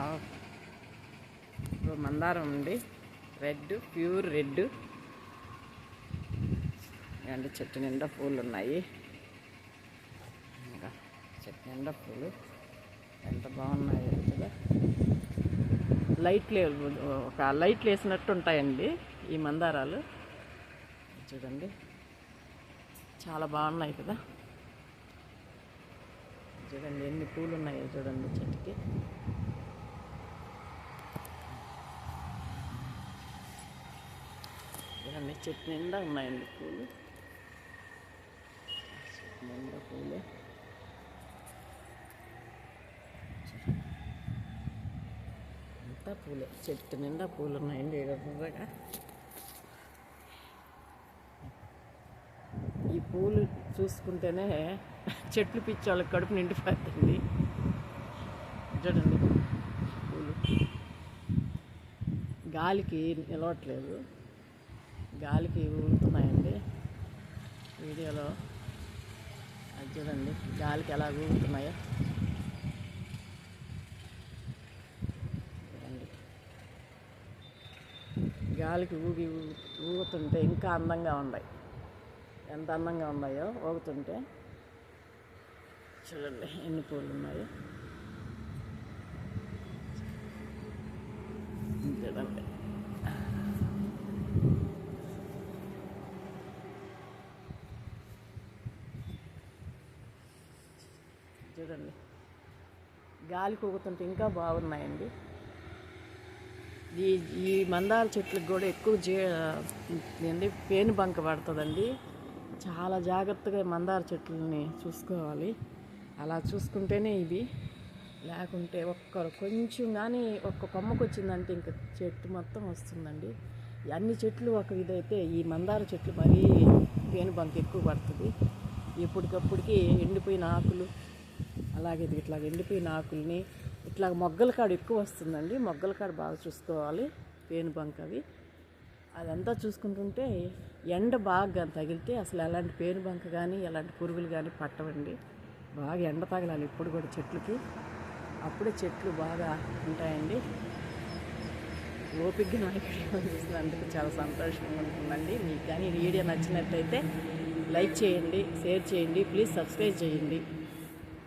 Wow, మందారం ఉంది, red, pure red అండి. చెట్టు నిండా పూలు ఉన్నాయి. ఇంకా చెట్టు నిండా పూలు ఎంత బాగున్నాయి కదా. ఒక లైట్లు వేసినట్టు ఉంటాయండి ఈ మందారాలు. చూడండి చాలా బాగున్నాయి కదా. చూడండి ఎన్ని పూలు ఉన్నాయో చూడండి చెట్టుకి. చూడండి చెట్టు నిండా ఉన్నాయండి పూలు. చెట్టు నిండా పూలు. అంతా పూలే, చెట్టు నిండా పూలు ఉన్నాయండి. ఎర్రగా ఈ పూలు చూసుకుంటేనే చెట్లు పిచ్చి వాళ్ళకి కడుపు నిండిపోతుంది. చూడండి పూలు గాలికి నిలవట్లేదు, గాలికి ఊగుతున్నాయండి వీడియోలో. అది చూడండి గాలికి ఎలా ఊగుతున్నాయో. చూడండి గాలికి ఊగుతుంటే ఇంకా అందంగా ఉన్నాయి. ఎంత అందంగా ఉన్నాయో ఊగుతుంటే. చూడండి ఎన్ని పూలు ఉన్నాయో. చూడండి చూడండి గాలి కూగుతుంటే ఇంకా బాగున్నాయండి. ఈ మందార చెట్లకు కూడా ఎక్కువ పేను బంక పడుతుందండి. చాలా జాగ్రత్తగా మందార చెట్లని చూసుకోవాలి. అలా చూసుకుంటేనే ఇవి, లేకుంటే కొంచెం కానీ ఒక్క కొమ్మకు వచ్చిందంటే ఇంకా చెట్టు మొత్తం వస్తుందండి. అన్ని చెట్లు ఒక ఇదైతే ఈ మందార చెట్లు మరీ పేను బంక ఎక్కువ పడుతుంది. ఎప్పటికప్పటికి ఎండిపోయిన ఆకులు, అలాగే ఇట్లా ఎండిపోయిన ఆకుల్ని ఇట్లా మొగ్గల కాడ ఎక్కువ వస్తుందండి. మొగ్గల కాడ బాగా చూసుకోవాలి పేను బంక అవి. అదంతా చూసుకుంటుంటే ఎండ బాగా తగిలితే అసలు ఎలాంటి పేను బంక కానీ ఎలాంటి పురుగులు కానీ పట్టవండి. బాగా ఎండ తగలాలి ఇప్పుడు కూడా చెట్లకి, అప్పుడే చెట్లు బాగా ఉంటాయండి. ఓపికగా నాయకులు చూసినందుకు చాలా సంతోషంగా ఉంటుందండి. మీకు కానీ ఈ వీడియో నచ్చినట్టయితే లైక్ చేయండి, షేర్ చేయండి, ప్లీజ్ సబ్స్క్రైబ్ చేయండి.